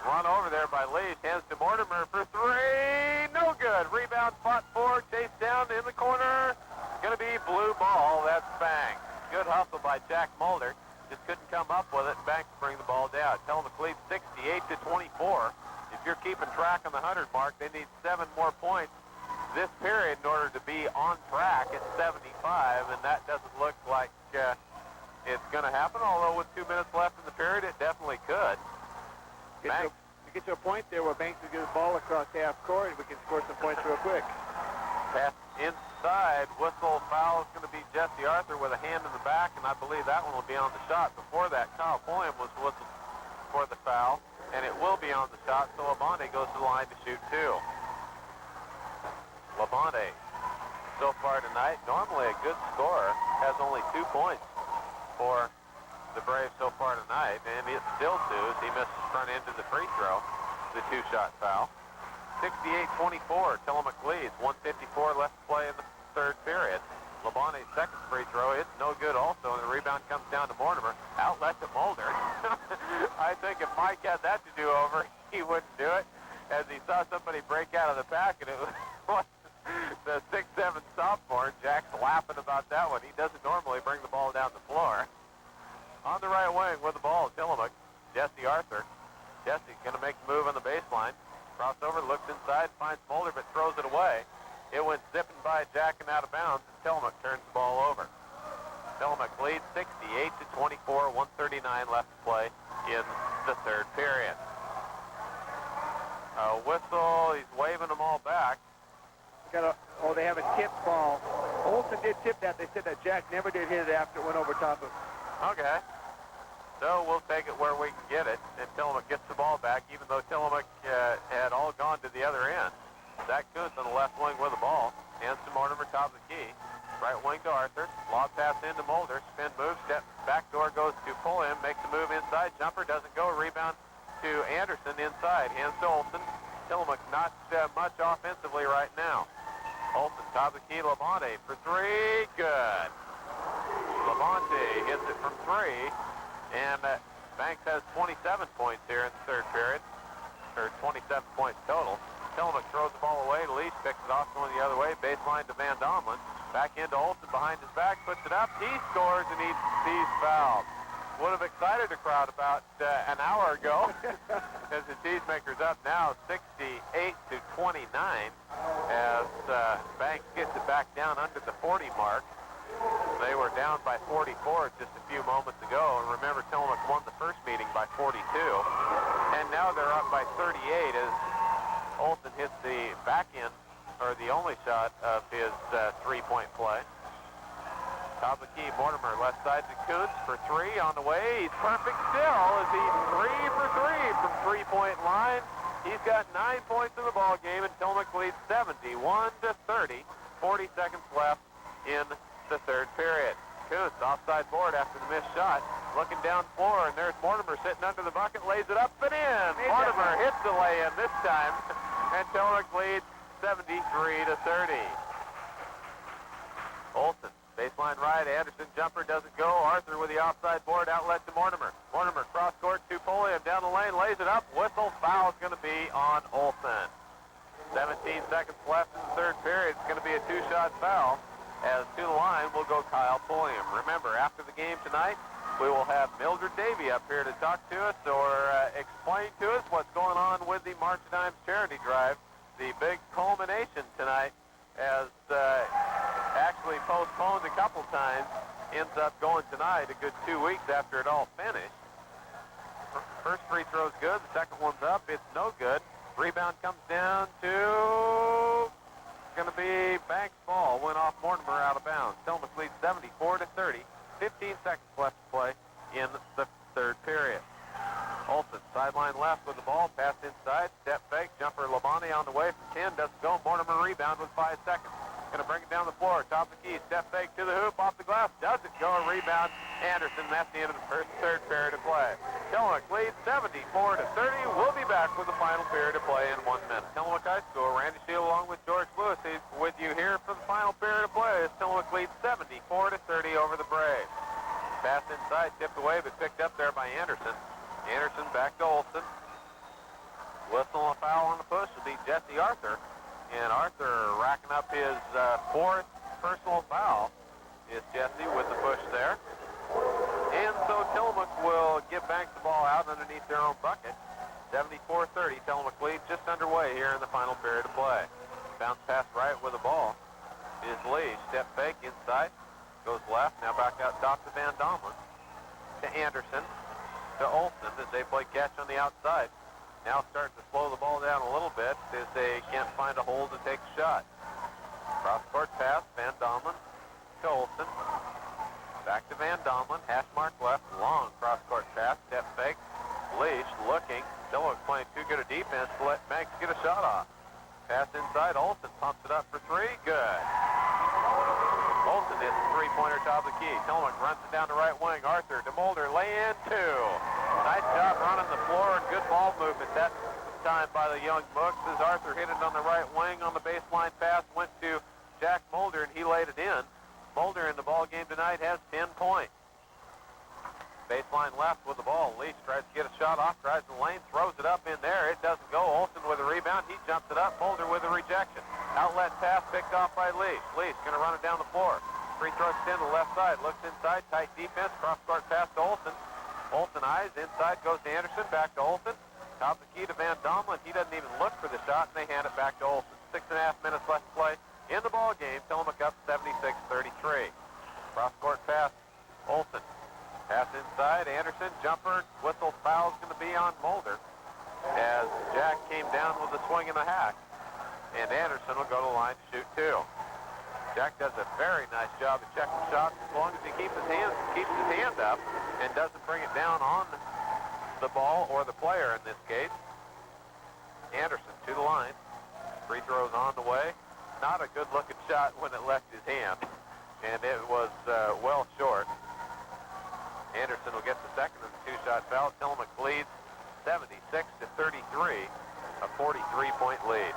Run over there by Leash. Hands to Mortimer for 3. No good. Rebound, fought for, chased down in the corner. Going to be blue ball. That's Banks. Good hustle by Jack Mulder. just couldn't come up with it. Banks bring the ball down. Tillamook leads 68-24. If you're keeping track on the 100 mark, they need 7 more points this period in order to be on track at 75, and that doesn't look like it's going to happen, although with 2 minutes left in the period, it definitely could. To get to a point there where Banks will get the ball across half court, and we can score some points real quick. Pass inside, whistle, foul is going to be Jesse Arthur with a hand in the back, and I believe that one will be on the shot. Before that, Kyle Pulliam was whistled for the foul, and it will be on the shot, so Labonte goes to the line to shoot 2. Labonte, so far tonight, normally a good scorer, has only 2 points for the Braves so far tonight, and it's still 2 as he misses front end of the free throw, the 2-shot foul. 68-24, Tillamook leads, 1:54 left to play in the 3rd period. Labonte's second free throw, it's no good also, and the rebound comes down to Mortimer. Outlet to Mulder. I think if Mike had that to do over, he wouldn't do it, as he saw somebody break out of the pack, and it was the 6'7" sophomore. Jack's laughing about that one. He doesn't normally bring the ball down the floor. On the right wing with the ball, Tillamook, Jesse Arthur. Jesse's going to make the move on the baseline. Crossover, looks inside, finds Mulder, but throws it away. It went zipping by Jack and out of bounds, and Tillamook turns the ball over. Tillamook leads 68-24, 1:39 left to play in the 3rd period. A whistle, he's waving them all back. They have a tip ball. Olsen did tip that. They said that Jack never did hit it after it went over top of. Okay. So we'll take it where we can get it, and Tillamook gets the ball back, even though Tillamook had all gone to the other end. Zach Kuntz on the left wing with the ball. Hands to Mortimer, top of the key. Right wing to Arthur. Lob pass into Mulder. Spin move. Step back door goes to Pulliam. Makes the move inside. Jumper doesn't go. Rebound to Anderson inside. Hands to Olsen. Tillamook not much offensively right now. Olsen, top of the key. Labonte for 3. Good. Labonte hits it from 3. And Banks has 27 points here in the 3rd period. Or 27 points total. Tillamook throws the ball away. Leach picks it off going the other way. Baseline to Van Domlin. Back into Olsen behind his back. Puts it up. He scores and he's fouled. Would have excited the crowd about an hour ago. As the Cheesemakers up now 68-29. As Banks gets it back down under the 40 mark. They were down by 44 just a few moments ago. And remember, Tillamook won the first meeting by 42. And now they're up by 38 as Olsen hits the back end, or the only shot of his 3-point play. Top of the key, Mortimer, left side to Kuntz for 3 on the way. He's perfect still as he's 3 for 3 from 3-point line. He's got 9 points in the ball game, and Tillamook leads 71-30. 40 seconds left in the 3rd period. Kuntz offside board after the missed shot. Looking down the floor, and there's Mortimer sitting under the bucket, lays it up and in. Mortimer hits the lay-in this time, and Tillamook leads 73-30. Olsen, baseline right, Anderson jumper doesn't go. Arthur with the offside board, outlet to Mortimer. Mortimer cross court to Pulliam, down the lane, lays it up. Whistle, foul is going to be on Olsen. 17 seconds left in the 3rd period. It's going to be a 2-shot foul. As to the line will go Kyle Pulliam. Remember, after the game tonight, we will have Mildred Davey up here to talk to us or explain to us what's going on with the March of Dimes charity drive. The big culmination tonight, as actually postponed a couple times, ends up going tonight a good 2 weeks after it all finished. First free throw's good. The second one's up. It's no good. Rebound comes down to... going to be Banks' ball. Went off Mortimer out of bounds. Tillamook leads 74-30. 15 seconds left to play in the 3rd period. Olsen, sideline left with the ball. Pass inside. Step fake. Jumper Labonte on the way from 10. Doesn't go. Mortimer rebound with 5 seconds. Going to bring it down the floor. Top of the key. Step fake to the hoop. Off the glass. Doesn't go. A rebound. Anderson. That's the end of the 3rd period of play. Tillamook leads 74-30. We'll be back with the final period of play in 1 minute. Tillamook High School. Randy Shield along with George Lewis. He's with you here for the final period of play. As Tillamook leads 74-30 over the Braves. Pass inside. Tipped away but picked up there by Anderson. Anderson back to Olsen. Whistle and a foul on the push will be Jesse Arthur. And Arthur racking up his 4th personal foul is Jesse with the push there. And so Tillamook will give Banks the ball out underneath their own bucket. 74-30, Tillamook lead just underway here in the final period of play. Bounce pass right with the ball is Lee. Step fake inside, goes left, now back out top to Van Domlin. To Anderson, to Olsen as they play catch on the outside. Now starting to slow the ball down a little bit as they can't find a hole to take a shot. Cross-court pass, Van Domlin to Olsen. Back to Van Domlin, hash mark left, long cross-court pass, step fake. Leash looking, Tillamook playing too good a defense to let Banks get a shot off. Pass inside, Olsen pumps it up for three, good. Olsen hits a three-pointer top of the key. Tillamook runs it down the right wing. Arthur to Mulder, lay in two. Nice job running the floor and good ball movement that time by the young Mooks as Arthur hit it on the right wing on the baseline pass, went to Jack Mulder and he laid it in. Mulder in the ball game tonight has 10 points. Baseline left with the ball. Leach tries to get a shot off, drives the lane, throws it up in there. It doesn't go. Olsen with a rebound. He jumps it up. Mulder with a rejection. Outlet pass picked off by Leach. Leach going to run it down the floor. Free throw extend to the left side. Looks inside. Tight defense. Cross-court pass to Olsen. Olsen eyes. Inside goes to Anderson. Back to Olsen. Top of the key to Van Domlin. He doesn't even look for the shot, and they hand it back to Olsen. 6.5 minutes left to play in the ball game. Tillamook up 76-33. Cross-court pass. Olsen. Pass inside, Anderson, jumper, whistle, foul's going to be on Mulder as Jack came down with a swing and a hack. And Anderson will go to the line to shoot two. Jack does a very nice job of checking shots as long as he keeps his hand up and doesn't bring it down on the ball or the player in this case. Anderson to the line. Free throw's on the way. Not a good-looking shot when it left his hand, and it was well short. Anderson will get the second of the two-shot foul. Tillamook leads 76-33, a 43-point lead.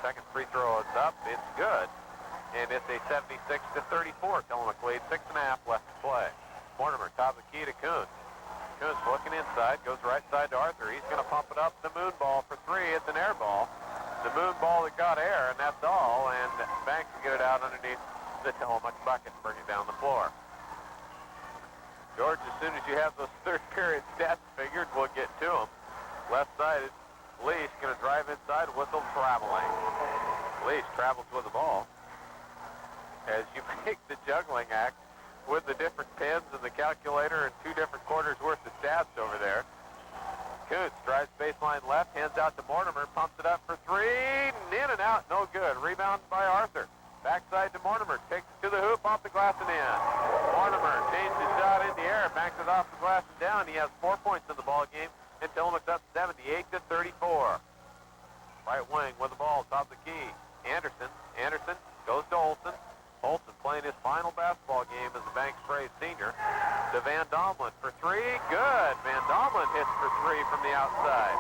Second free throw is up. It's good. And it's a 76-34 Tillamook lead. 6.5 left to play. Mortimer, top of the key to Kuhn. Kuhn's looking inside, goes right side to Arthur. He's going to pump it up the moon ball for three. It's an air ball. The moon ball that got air, and that's all. And Banks will get it out underneath the Tillamook bucket and bring it down the floor. George, as soon as you have those third period stats figured, we'll get to them. Left side, Leach going to drive inside, whistle traveling. Leach travels with the ball. As you make the juggling act with the different pens and the calculator and 2 different quarters worth of stats over there. Kuntz drives baseline left, hands out to Mortimer, pumps it up for three, in and out, no good. Rebound by Arthur. Backside to Mortimer, takes it to the hoop, off the glass and in. Mortimer changed his shot in the air, banks it off the glass and down. He has 4 points in the ball game, and Tillamook's up 78-34. Right wing with the ball, top of the key. Anderson goes to Olsen. Olsen playing his final basketball game as the Banks Braves senior. To Van Domlin for three, good. Van Domlin hits for three from the outside.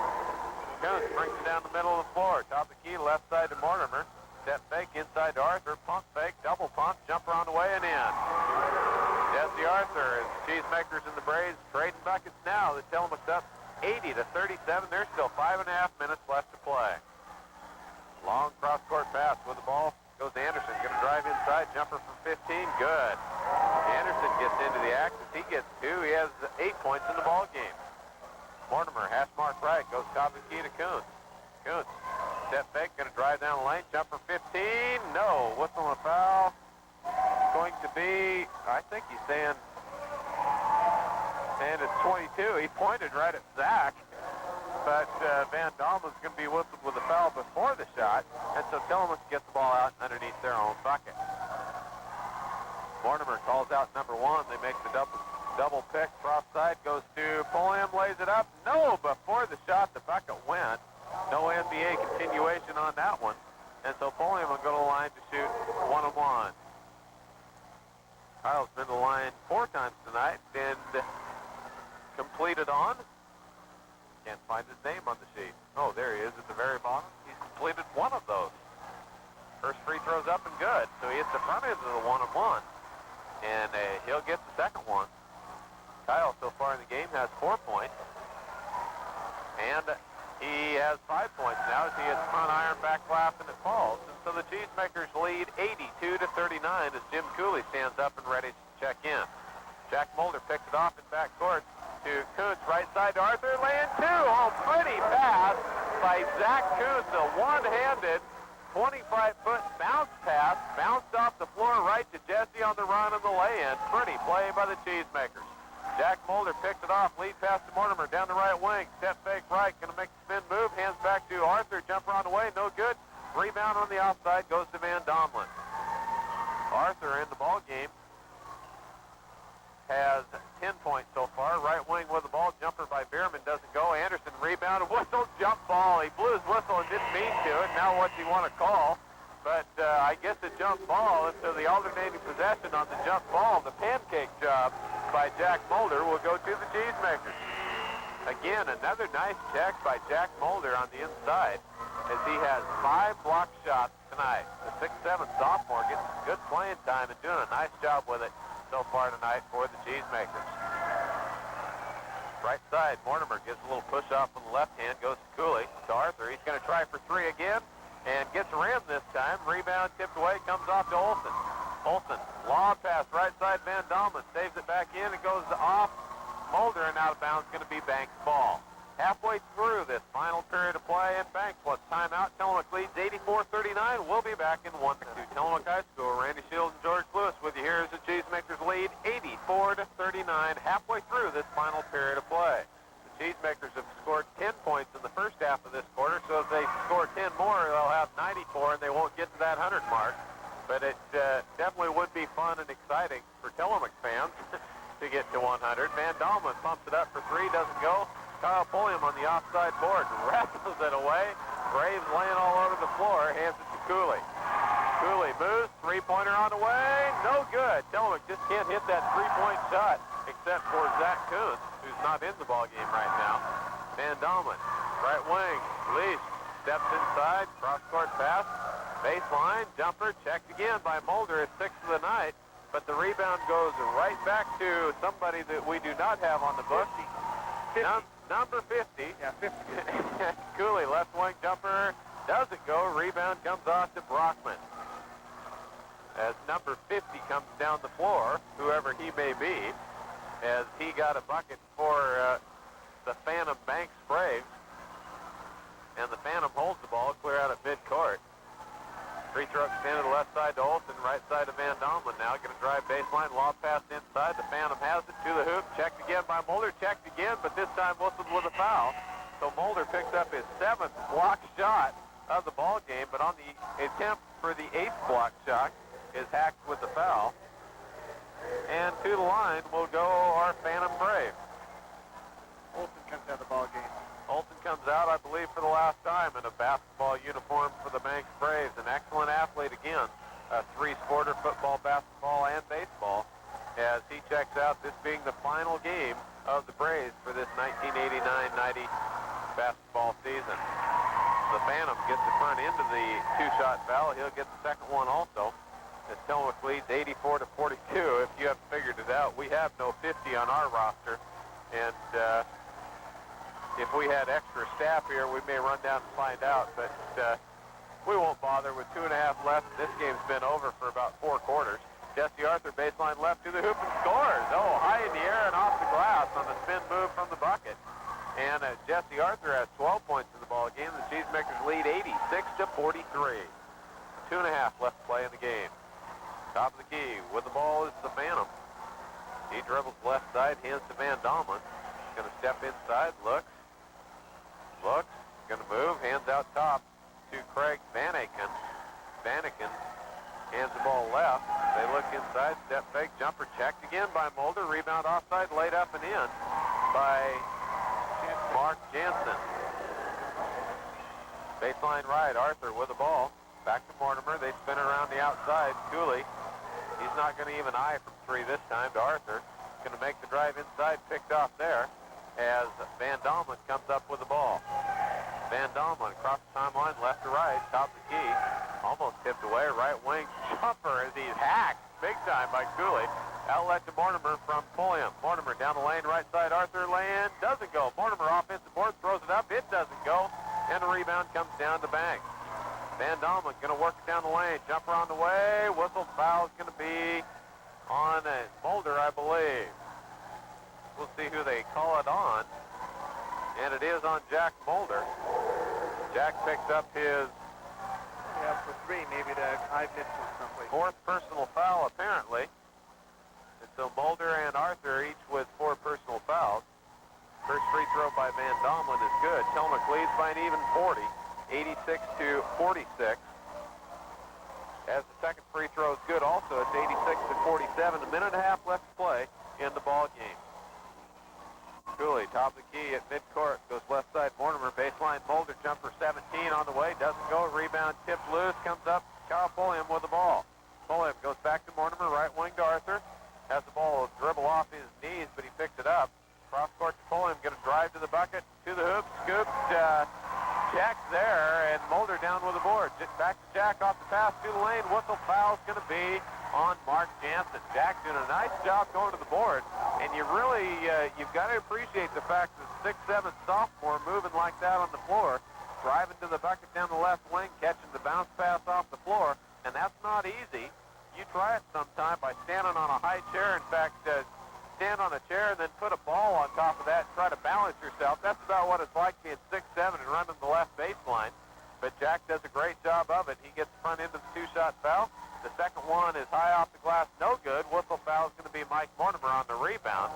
Coons brings it down the middle of the floor, top of the key, left side to Mortimer. Step fake inside to Arthur, pump fake, double pump, jumper on the way and in. Jesse Arthur is Cheesemakers and the Braves trading buckets now. The Tillamook's up 80-37. There's still 5.5 minutes left to play. Long cross-court pass with the ball. Goes Anderson, going to drive inside, jumper from 15, good. Anderson gets into the act as he gets 2. He has 8 points in the ball game. Mortimer, hash mark right, goes top of the key to Kuntz. Kuntz, step fake, going to drive down the lane, jumper 15, no, whistle and a foul. Going to be, I think he's saying it's 22. He pointed right at Zach, but Van Domlin's going to be whistled with a foul before the shot, and so Tillamook gets the ball out underneath their own bucket. Mortimer calls out number 1. They make the double pick, cross side, goes to Pulliam, lays it up. No, before the shot, the bucket went. No NBA continuation on that one. And so Pulliam will go to the line to shoot 1-on-1. Kyle's been to the line 4 times tonight and completed on. Can't find his name on the sheet. Oh, there he is at the very bottom. He's completed 1 of those. First free throw's up and good. So he hits the front end of the 1-on-1. And he'll get the second one. Kyle so far in the game has 4 points. And he has 5 points now as he hits front iron, back glass, and it falls. And so the Cheesemakers lead 82-39 as Jim Cooley stands up and ready to check in. Jack Mulder picks it off in backcourt to Kuntz, right side to Arthur. Lane 2. Oh, pretty pass by Zach Kuntz. A one-handed 25-foot bounce pass. Bounced off the floor right to Jesse on the run and the lay-in. Pretty play by the Cheesemakers. Jack Mulder picks it off. Lead pass to Mortimer down the right wing. Step fake right. Going to make the spin move. Hands back to Arthur. Jumper on the way. No good. Rebound on the outside. Goes to Van Domlin. Arthur in the ball game has 10 points so far. Right wing with the ball. Jumper by Bierman doesn't go. Anderson rebounded. Whistle, jump ball. He blew his whistle and didn't mean to. And now what's he want to call? But I guess a jump ball. And so the alternating possession on the jump ball, the pancake job by Jack Mulder, will go to the Cheesemakers. Again, another nice check by Jack Mulder on the inside as he has 5 block shots tonight. The 6'7" sophomore getting some good playing time and doing a nice job with it so far tonight for the Cheesemakers. Right side, Mortimer gives a little push off on the left hand, goes to Cooley, to Arthur. He's going to try for 3 again and gets rimmed this time. Rebound tipped away, comes off to Olsen. Olsen, lob pass, right side, Van Domlin saves it back in. It goes off Mulder and out of bounds, going to be Banks' ball. Halfway through this final period of play, and Banks wants timeout. Tillamook leads 84-39. We'll be back in 1-2. Tillamook High School. Randy Shields and George Lewis with you here as the Cheesemakers lead 84-39. Halfway through this final period of play. The Cheesemakers have scored 10 points in the first half of this quarter, so if they score 10 more, they'll have 94, and they won't get to that 100 mark. But it definitely would be fun and exciting for Tillamook fans to get to 100. Van Domlin pumps it up for 3, doesn't go. Kyle Pulliam on the offside board wrestles it away. Braves laying all over the floor, hands it to Cooley. Cooley moves, 3-pointer on the way, no good. Tillamook just can't hit that 3-point shot except for Zach Kuntz, who's not in the ballgame right now. Van Domlin, right wing, Leash steps inside, cross-court pass, baseline, jumper, checked again by Mulder, his 6th of the night, but the rebound goes right back to somebody that we do not have on the book. 50. Number 50. Yeah, 50. Cooley, left wing jumper, doesn't go. Rebound comes off to Brockman. As number 50 comes down the floor, whoever he may be, as he got a bucket for the Phantom Banks Braves. And the Phantom holds the ball clear out at midcourt. Free throw extended left side to Olsen, right side to Van Domlin now. Going to drive baseline, lob pass inside. The Phantom has it to the hoop. Checked again by Mulder. Checked again, but this time whistled with a foul. So Mulder picks up his 7th block shot of the ball game, but on the attempt for the 8th block shot is hacked with the foul. And to the line will go our Phantom Brave. Olsen comes out of the ball game. Olsen comes out, I believe, for the last time in a basketball uniform for the Banks Braves. An excellent athlete again. A 3-sporter, football, basketball, and baseball. As he checks out, this being the final game of the Braves for this 1989-90 basketball season. The Phantom gets the front end of the 2-shot foul. He'll get the second one also. As Tillamook leads 84-42. If you haven't figured it out, we have no 50 on our roster. And if we had extra staff here, we may run down and find out, but we won't bother. With 2.5 left, this game's been over for about 4 quarters. Jesse Arthur, baseline left to the hoop and scores. Oh, high in the air and off the glass on the spin move from the bucket. And Jesse Arthur has 12 points in the ball game. The Cheesemakers lead 86-43. 2.5 left to play in the game. Top of the key with the ball is the Phantom. He dribbles left side, hands to Van Domlin. Going to step inside, looks, going to move, hands out top to Craig Vanaken. Vanaken hands the ball left. They look inside, step fake, jumper checked again by Mulder. Rebound offside, laid up and in by Mark Jansen. Baseline right, Arthur with the ball. Back to Mortimer. They spin it around the outside. Cooley, he's not going to even eye from 3 this time to Arthur. Going to make the drive inside, picked off there as Van Domlin comes up with the ball. Van Domlin across the timeline, left to right, top of the key. Almost tipped away, right wing jumper as he's hacked big time by Cooley. Outlet to Mortimer from Pulliam. Mortimer down the lane, right side, Arthur Land, doesn't go. Mortimer offensive board, throws it up, it doesn't go. And the rebound comes down to Banks. Van Domlin going to work it down the lane, jumper on the way, whistle, foul is going to be on Mulder, I believe. see who they call it on. And it is on Jack Mulder. Jack picked up his For 3, maybe the high mitts someplace. 4th personal foul, apparently. And so Mulder and Arthur each with 4 personal fouls. First free throw by Van Domlin is good. Tillamook leads by an even 40, 86-46. As the second free throw is good also, it's 86-47. A minute and a half left to play in the ball game. Cooley, top of the key at midcourt, goes left side Mortimer, baseline Mulder, jumper 17 on the way, doesn't go, rebound tipped loose, comes up, Kyle Pulliam with the ball. Pulliam goes back to Mortimer, right wing to Arthur, has the ball dribble off his knees, but he picks it up. Cross court to Pulliam, going to drive to the bucket, to the hoop, scooped, Jack there, and Mulder down with the board. Back to Jack off the pass to the lane. Whistle foul's going to be on Mark Jansen. Jack doing a nice job going to the board, and you really, you've got to appreciate the fact that 6'7" sophomore moving like that on the floor, driving to the bucket down the left wing, catching the bounce pass off the floor, and that's not easy. You try it sometime by standing on a high chair. In fact, stand on a chair and then put a ball on top of that and try to balance yourself. That's about what it's like being 6'7" and running the left baseline. But Jack does a great job of it. He gets front end of the 2-shot foul. The second one is high off the glass, no good. Whistle foul is going to be Mike Mortimer on the rebound.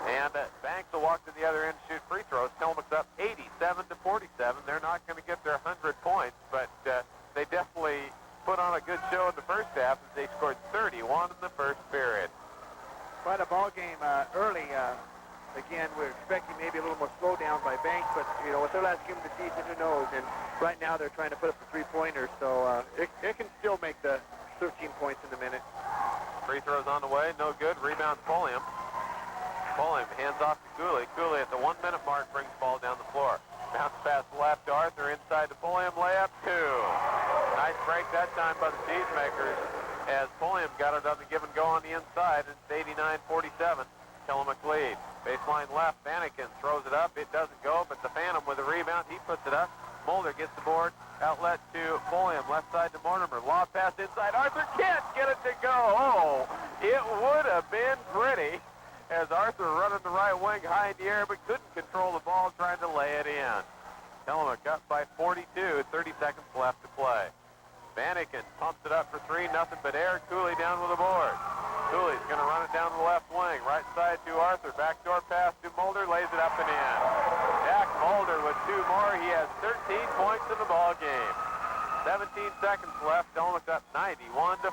And Banks will walk to the other end and shoot free throws. Tillamook's up 87-47. They're not going to get their 100 points, but they definitely put on a good show in the first half as they scored 31 in the first period. Quite a ball game early. Again, we're expecting maybe a little more slowdown by Banks, but, you know, with their last game of the season, who knows? And right now they're trying to put up the three-pointers, so it can still make the 13 points in a minute. Free throws on the way, no good. Rebound Pulliam. Pulliam hands off to Cooley. Cooley at the 1-minute mark brings the ball down the floor. Bounce pass left to Arthur, inside to Pulliam, layup 2. Nice break that time by the Cheesemakers as Pulliam got it on the give and go on the inside. It's 89-47. Tillamook lead. Baseline left, Bannikin throws it up. It doesn't go, but the Phantom with a rebound, he puts it up. Mulder gets the board. Outlet to Pulliam, left side to Mortimer. Lob pass inside. Arthur can't get it to go. Oh, it would have been pretty as Arthur running the right wing high in the air, but couldn't control the ball, trying to lay it in. Tillamook up by 42, 30 seconds left to play. Bannikin pumps it up for 3, nothing but air. Cooley down with the board. Cooley's going to run it down the left wing. Right side to Arthur. Backdoor pass to Mulder. Lays it up and in. Jack Mulder with 2 more. He has 13 points in the ball game. 17 seconds left. Tillamook up 91-47.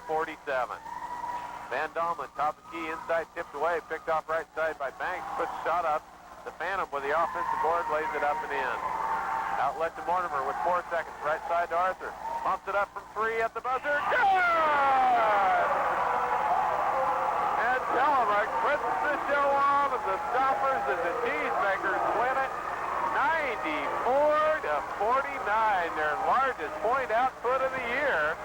Van Domlin, top of the key, inside tipped away. Picked off right side by Banks. Puts the shot up. The Phantom with the offensive board lays it up and in. Outlet to Mortimer with 4 seconds. Right side to Arthur. Pumps it up from 3 at the buzzer. Good! And Tillamook puts the show on, and the Stoppers and the Cheesemakers win it 94-49. Their largest point output of the year.